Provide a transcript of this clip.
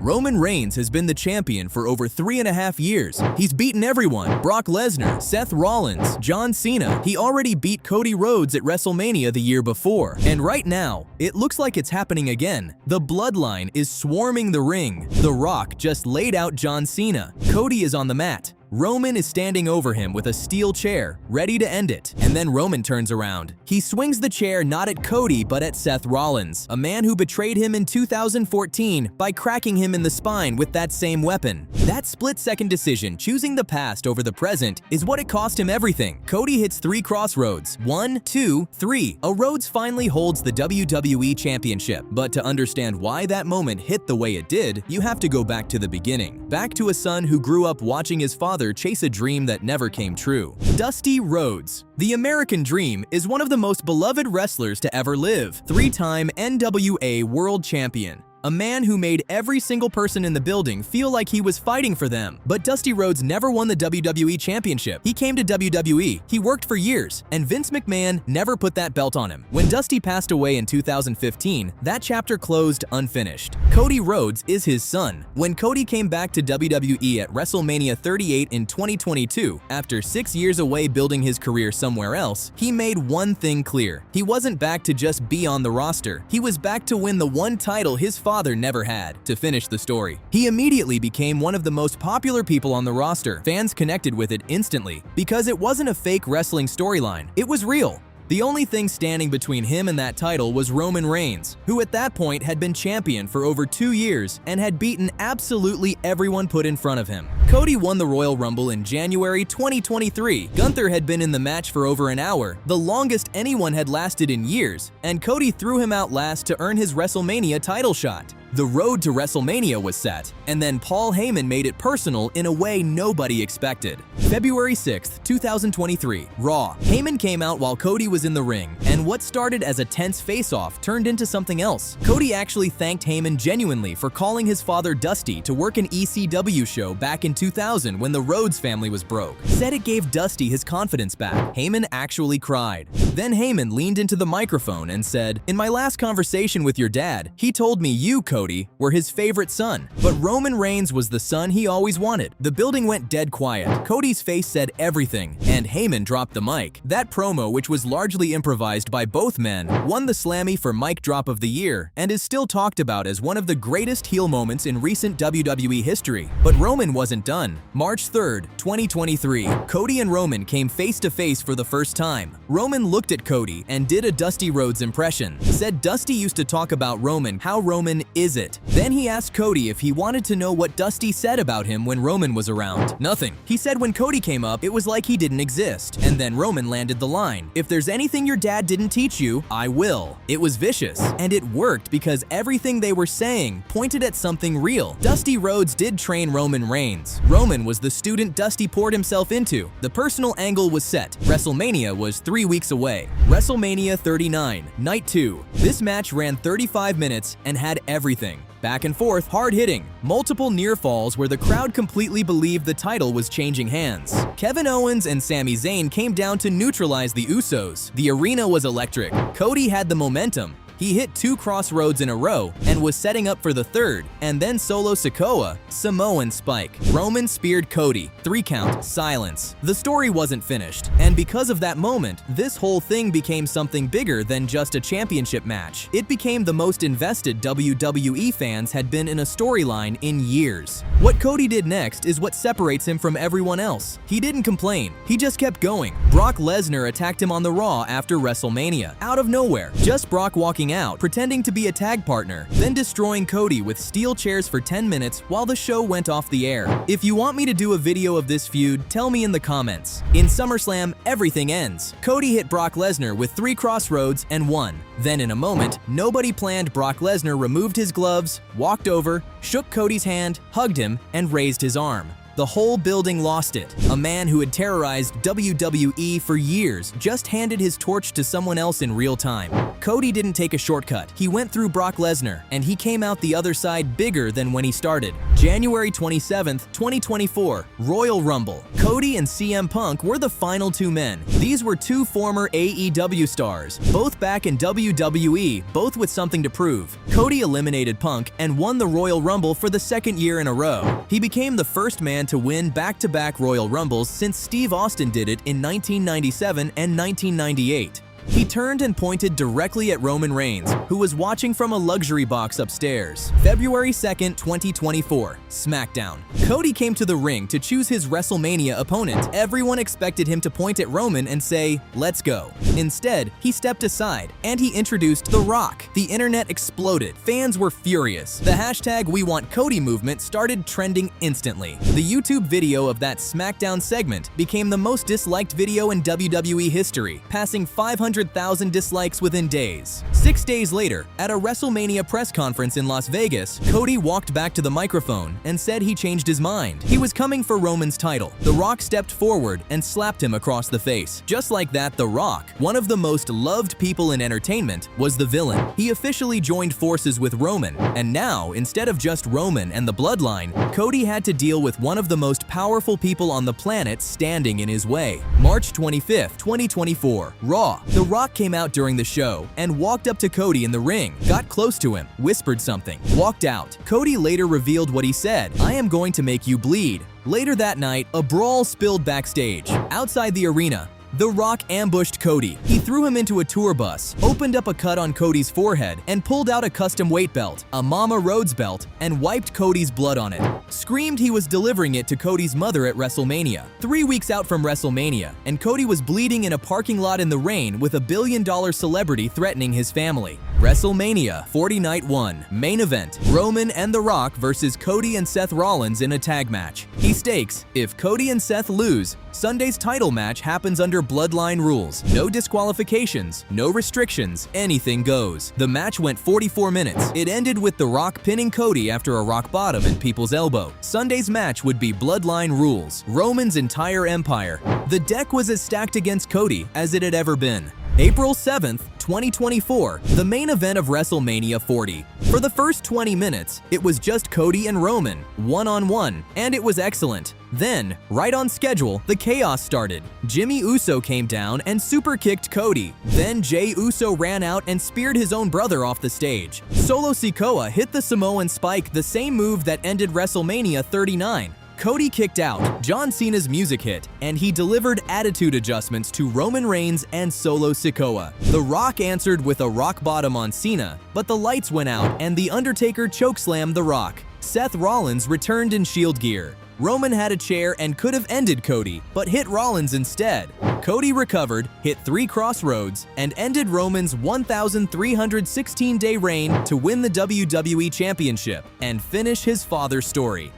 Roman Reigns has been the champion for over 3.5 years. He's beaten everyone: Brock Lesnar, Seth Rollins, John Cena. He already beat Cody Rhodes at WrestleMania the year before. And right now, it looks like it's happening again. The Bloodline is swarming the ring. The Rock just laid out John Cena. Cody is on the mat. Roman is standing over him with a steel chair, ready to end it. And then Roman turns around. He swings the chair not at Cody, but at Seth Rollins, a man who betrayed him in 2014 by cracking him in the spine with that same weapon. That split-second decision, choosing the past over the present, is what it cost him everything. Cody hits 3 crossroads. 1, 2, 3. A Rhodes finally holds the WWE Championship. But to understand why that moment hit the way it did, you have to go back to the beginning. Back to a son who grew up watching his father chase a dream that never came true. Dusty Rhodes. The American Dream is one of the most beloved wrestlers to ever live. 3-time NWA World Champion. A man who made every single person in the building feel like he was fighting for them. But Dusty Rhodes never won the WWE Championship. He came to WWE, he worked for years, and Vince McMahon never put that belt on him. When Dusty passed away in 2015, that chapter closed unfinished. Cody Rhodes is his son. When Cody came back to WWE at WrestleMania 38 in 2022, after 6 years away building his career somewhere else, he made one thing clear. He wasn't back to just be on the roster. He was back to win the one title his father never had. To finish the story, he immediately became one of the most popular people on the roster. Fans connected with it instantly because it wasn't a fake wrestling storyline. It was real. The only thing standing between him and that title was Roman Reigns, who at that point had been champion for over 2 years and had beaten absolutely everyone put in front of him. Cody won the Royal Rumble in January 2023. Gunther had been in the match for over an hour, the longest anyone had lasted in years, and Cody threw him out last to earn his WrestleMania title shot. The road to WrestleMania was set, and then Paul Heyman made it personal in a way nobody expected. February 6, 2023, Raw. Heyman came out while Cody was in the ring, and what started as a tense face-off turned into something else. Cody actually thanked Heyman genuinely for calling his father Dusty to work an ECW show back in 2000 when the Rhodes family was broke. Said it gave Dusty his confidence back. Heyman actually cried. Then Heyman leaned into the microphone and said, "In my last conversation with your dad, he told me you, Cody, were his favorite son, but Roman Reigns was the son he always wanted." The building went dead quiet. Cody's face said everything, and Heyman dropped the mic. That promo, which was largely improvised by both men, won the Slammy for Mic Drop of the Year and is still talked about as one of the greatest heel moments in recent WWE history. But Roman wasn't done. March 3rd, 2023, Cody and Roman came face to face for the first time. Roman looked at Cody and did a Dusty Rhodes impression. Said Dusty used to talk about Roman, how Roman is it. Then he asked Cody if he wanted to know what Dusty said about him when Roman was around. Nothing. He said when Cody came up, it was like he didn't exist. And then Roman landed the line, "If there's anything your dad didn't teach you, I will." It was vicious, and it worked because everything they were saying pointed at something real. Dusty Rhodes did train Roman Reigns. Roman was the student Dusty poured himself into. The personal angle was set. WrestleMania was 3 weeks away. WrestleMania 39, Night 2. This match ran 35 minutes and had everything. Back and forth, hard-hitting, multiple near falls where the crowd completely believed the title was changing hands. Kevin Owens and Sami Zayn came down to neutralize the Usos. The arena was electric. Cody had the momentum. He hit 2 crossroads in a row and was setting up for the third, and then Solo Sikoa, Samoan Spike. Roman speared Cody, 3 count, silence. The story wasn't finished, and because of that moment, this whole thing became something bigger than just a championship match. It became the most invested WWE fans had been in a storyline in years. What Cody did next is what separates him from everyone else. He didn't complain, he just kept going. Brock Lesnar attacked him on the Raw after WrestleMania, out of nowhere. Just Brock walking out, pretending to be a tag partner, then destroying Cody with steel chairs for 10 minutes while the show went off the air. If you want me to do a video of this feud, tell me in the comments. In SummerSlam, everything ends. Cody hit Brock Lesnar with 3 crossroads and won. Then in a moment, nobody planned, Brock Lesnar removed his gloves, walked over, shook Cody's hand, hugged him, and raised his arm. The whole building lost it. A man who had terrorized WWE for years just handed his torch to someone else in real time. Cody didn't take a shortcut. He went through Brock Lesnar, and he came out the other side bigger than when he started. January 27th, 2024, Royal Rumble. Cody and CM Punk were the final two men. These were two former AEW stars, both back in WWE, both with something to prove. Cody eliminated Punk and won the Royal Rumble for the second year in a row. He became the first man to win back-to-back Royal Rumbles since Steve Austin did it in 1997 and 1998. He turned and pointed directly at Roman Reigns, who was watching from a luxury box upstairs. February 2nd, 2024, SmackDown. Cody came to the ring to choose his WrestleMania opponent. Everyone expected him to point at Roman and say, "Let's go." Instead, he stepped aside and he introduced The Rock. The internet exploded. Fans were furious. The hashtag #WeWantCody movement started trending instantly. The YouTube video of that SmackDown segment became the most disliked video in WWE history, passing 500,000 dislikes within days. 6 days later, at a WrestleMania press conference in Las Vegas, Cody walked back to the microphone and said he changed his mind. He was coming for Roman's title. The Rock stepped forward and slapped him across the face. Just like that, The Rock, one of the most loved people in entertainment, was the villain. He officially joined forces with Roman, and now, instead of just Roman and the Bloodline, Cody had to deal with one of the most powerful people on the planet standing in his way. March 25th, 2024, Raw. The Rock came out during the show and walked up to Cody in the ring, got close to him, whispered something, walked out. Cody later revealed what he said: "I am going to make you bleed." Later that night, a brawl spilled backstage. Outside the arena, The Rock ambushed Cody. He threw him into a tour bus, opened up a cut on Cody's forehead, and pulled out a custom weight belt, a Mama Rhodes belt, and wiped Cody's blood on it. Screamed he was delivering it to Cody's mother at WrestleMania. 3 weeks out from WrestleMania, and Cody was bleeding in a parking lot in the rain with a billion-dollar celebrity threatening his family. WrestleMania 40 Night 1, main event, Roman and The Rock versus Cody and Seth Rollins in a tag match. He stakes, if Cody and Seth lose, Sunday's title match happens under Bloodline rules. No disqualifications, no restrictions, anything goes. The match went 44 minutes. It ended with The Rock pinning Cody after a rock bottom and people's elbow. Sunday's match would be Bloodline rules, Roman's entire empire. The deck was as stacked against Cody as it had ever been. April 7th, 2024, the main event of WrestleMania 40. For the first 20 minutes, it was just Cody and Roman, one-on-one, and it was excellent. Then, right on schedule, the chaos started. Jimmy Uso came down and super kicked Cody. Then Jey Uso ran out and speared his own brother off the stage. Solo Sikoa hit the Samoan Spike, the same move that ended WrestleMania 39. Cody kicked out, John Cena's music hit, and he delivered attitude adjustments to Roman Reigns and Solo Sikoa. The Rock answered with a rock bottom on Cena, but the lights went out and The Undertaker chokeslammed The Rock. Seth Rollins returned in Shield gear. Roman had a chair and could have ended Cody, but hit Rollins instead. Cody recovered, hit 3 crossroads, and ended Roman's 1,316-day reign to win the WWE Championship and finish his father's story.